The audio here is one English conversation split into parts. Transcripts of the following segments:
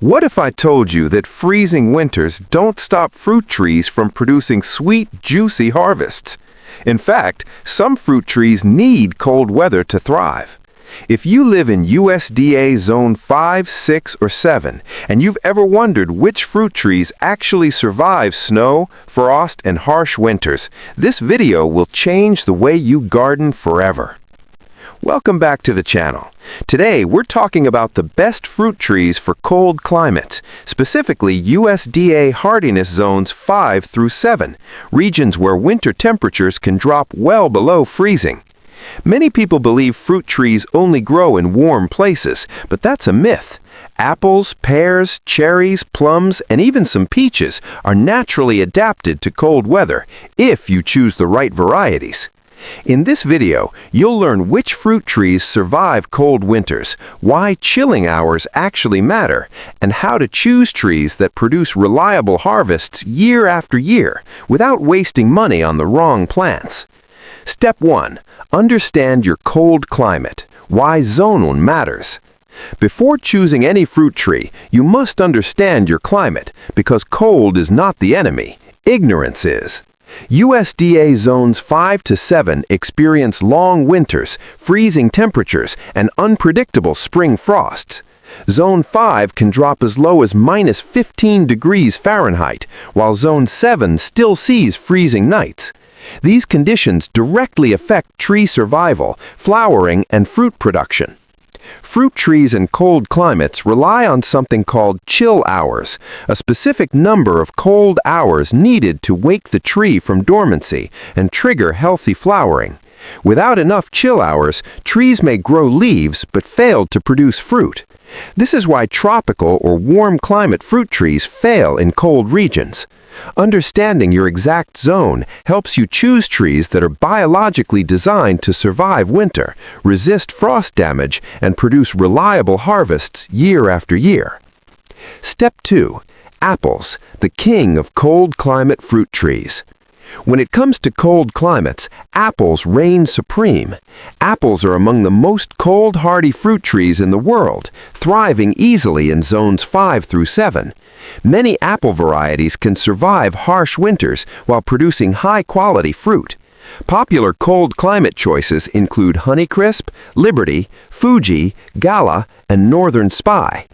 What if I told you that freezing winters don't stop fruit trees from producing sweet, juicy harvests? In fact, some fruit trees need cold weather to thrive. If you live in USDA Zone 5, 6, or 7, and you've ever wondered which fruit trees actually survive snow, frost, and harsh winters, this video will change the way you garden forever. Welcome back to the channel. Today, we're talking about the best fruit trees for cold climates, specifically USDA hardiness zones 5 through 7, regions where winter temperatures can drop well below freezing. Many people believe fruit trees only grow in warm places, but that's a myth. Apples, pears, cherries, plums, and even some peaches are naturally adapted to cold weather if you choose the right varieties. In this video, you'll learn which fruit trees survive cold winters, why chilling hours actually matter, and how to choose trees that produce reliable harvests year after year without wasting money on the wrong plants. Step 1. Understand your cold climate. Why zonal matters. Before choosing any fruit tree, you must understand your climate, because cold is not the enemy, ignorance is. USDA Zones 5 to 7 experience long winters, freezing temperatures, and unpredictable spring frosts. Zone 5 can drop as low as minus 15 degrees Fahrenheit, while Zone 7 still sees freezing nights. These conditions directly affect tree survival, flowering, and fruit production. Fruit trees in cold climates rely on something called chill hours, a specific number of cold hours needed to wake the tree from dormancy and trigger healthy flowering. Without enough chill hours, trees may grow leaves but fail to produce fruit. This is why tropical or warm climate fruit trees fail in cold regions. Understanding your exact zone helps you choose trees that are biologically designed to survive winter, resist frost damage, and produce reliable harvests year after year. Step 2. Apples, the king of cold climate fruit trees. When it comes to cold climates, apples reign supreme. Apples are among the most cold-hardy fruit trees in the world, thriving easily in zones 5 through 7. Many apple varieties can survive harsh winters while producing high-quality fruit. Popular cold climate choices include Honeycrisp, Liberty, Fuji, Gala, and Northern Spy.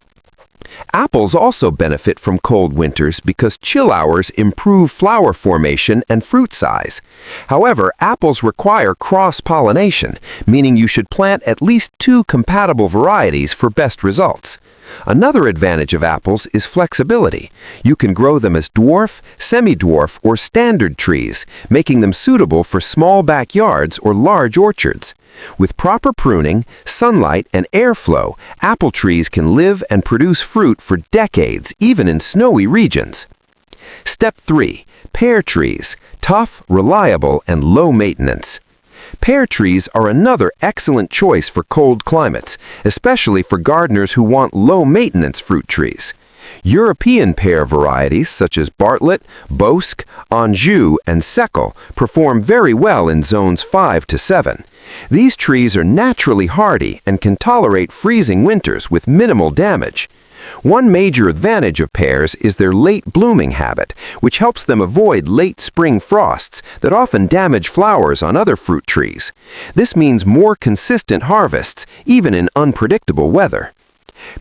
Apples also benefit from cold winters because chill hours improve flower formation and fruit size. However, apples require cross-pollination, meaning you should plant at least 2 compatible varieties for best results. Another advantage of apples is flexibility. You can grow them as dwarf, semi-dwarf, or standard trees, making them suitable for small backyards or large orchards. With proper pruning, sunlight, and airflow, apple trees can live and produce fruit for decades, even in snowy regions. Step 3. Pear trees, tough, reliable, and low maintenance. Pear trees are another excellent choice for cold climates, especially for gardeners who want low-maintenance fruit trees. European pear varieties such as Bartlett, Bosc, Anjou, and Seckel perform very well in zones 5 to 7. These trees are naturally hardy and can tolerate freezing winters with minimal damage. One major advantage of pears is their late blooming habit, which helps them avoid late spring frosts that often damage flowers on other fruit trees. This means more consistent harvests, even in unpredictable weather.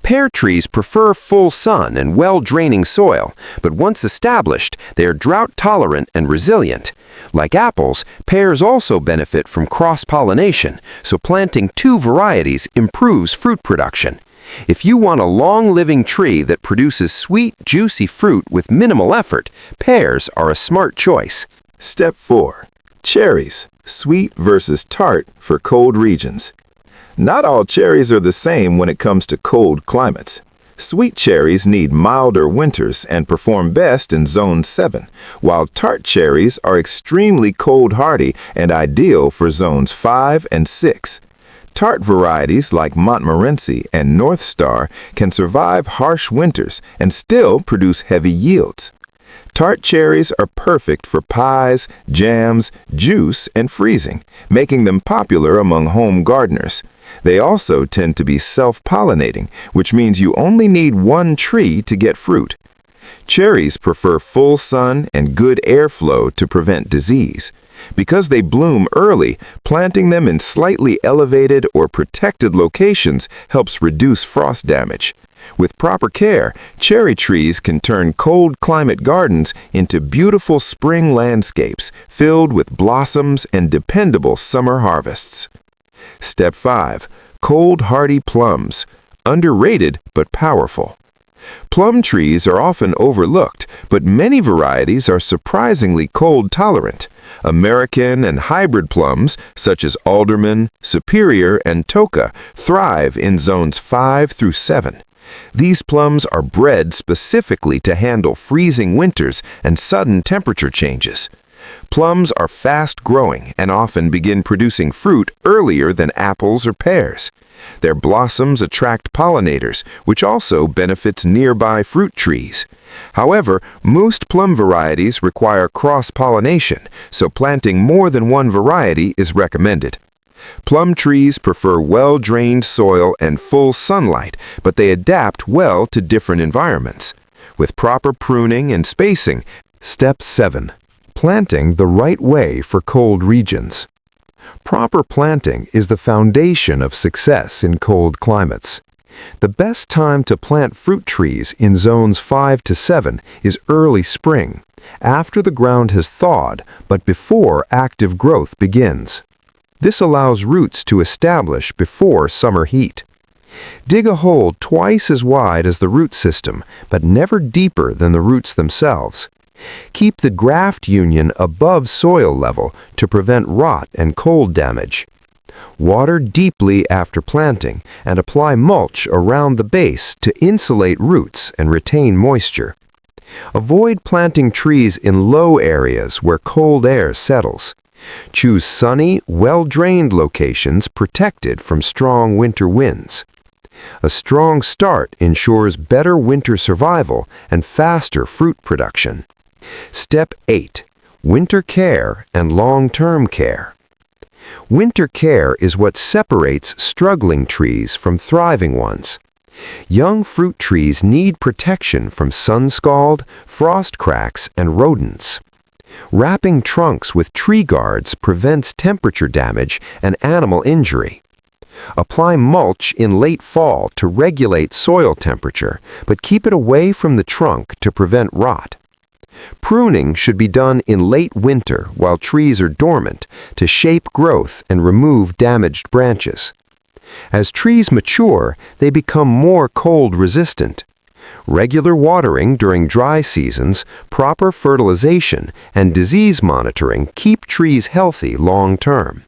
Pear trees prefer full sun and well-draining soil, but once established, they are drought-tolerant and resilient. Like apples, pears also benefit from cross-pollination, so planting 2 varieties improves fruit production. If you want a long-living tree that produces sweet, juicy fruit with minimal effort, pears are a smart choice. Step 4. Cherries, sweet versus tart for cold regions. Not all cherries are the same when it comes to cold climates. Sweet cherries need milder winters and perform best in Zone 7, while tart cherries are extremely cold-hardy and ideal for Zones 5 and 6. Tart varieties like Montmorency and North Star can survive harsh winters and still produce heavy yields. Tart cherries are perfect for pies, jams, juice, and freezing, making them popular among home gardeners. They also tend to be self-pollinating, which means you only need one tree to get fruit. Cherries prefer full sun and good airflow to prevent disease. Because they bloom early, planting them in slightly elevated or protected locations helps reduce frost damage. With proper care, cherry trees can turn cold climate gardens into beautiful spring landscapes filled with blossoms and dependable summer harvests. Step 5. Cold hardy plums. Underrated but powerful. Plum trees are often overlooked, but many varieties are surprisingly cold tolerant. American and hybrid plums, such as Alderman, Superior, and Toka, thrive in zones 5 through 7. These plums are bred specifically to handle freezing winters and sudden temperature changes. Plums are fast-growing and often begin producing fruit earlier than apples or pears. Their blossoms attract pollinators, which also benefits nearby fruit trees. However, most plum varieties require cross-pollination, so planting more than one variety is recommended. Plum trees prefer well-drained soil and full sunlight, but they adapt well to different environments. With proper pruning and spacing. Step 7. Planting the right way for cold regions. Proper planting is the foundation of success in cold climates. The best time to plant fruit trees in zones 5 to 7 is early spring, after the ground has thawed but before active growth begins. This allows roots to establish before summer heat. Dig a hole twice as wide as the root system, but never deeper than the roots themselves. Keep the graft union above soil level to prevent rot and cold damage. Water deeply after planting and apply mulch around the base to insulate roots and retain moisture. Avoid planting trees in low areas where cold air settles. Choose sunny, well-drained locations protected from strong winter winds. A strong start ensures better winter survival and faster fruit production. Step 8. Winter care and long-term care. Winter care is what separates struggling trees from thriving ones. Young fruit trees need protection from sun scald, frost cracks, and rodents. Wrapping trunks with tree guards prevents temperature damage and animal injury. Apply mulch in late fall to regulate soil temperature, but keep it away from the trunk to prevent rot. Pruning should be done in late winter while trees are dormant to shape growth and remove damaged branches. As trees mature, they become more cold resistant. Regular watering during dry seasons, proper fertilization, and disease monitoring keep trees healthy long-term.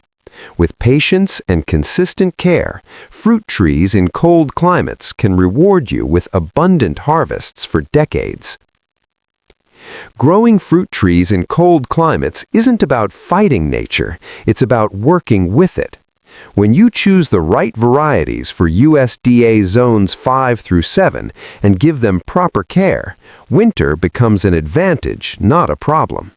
With patience and consistent care, fruit trees in cold climates can reward you with abundant harvests for decades. Growing fruit trees in cold climates isn't about fighting nature, it's about working with it. When you choose the right varieties for USDA Zones 5 through 7 and give them proper care, winter becomes an advantage, not a problem.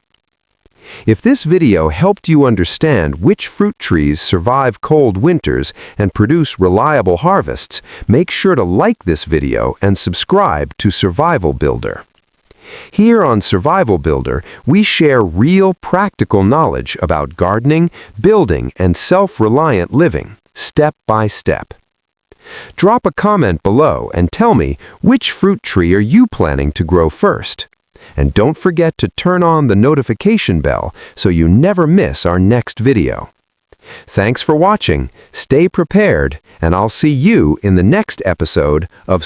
If this video helped you understand which fruit trees survive cold winters and produce reliable harvests, make sure to like this video and subscribe to Survival Builder. Here on Survival Builder, we share real practical knowledge about gardening, building, and self-reliant living, step by step. Drop a comment below and tell me which fruit tree are you planning to grow first. And don't forget to turn on the notification bell so you never miss our next video. Thanks for watching, stay prepared, and I'll see you in the next episode of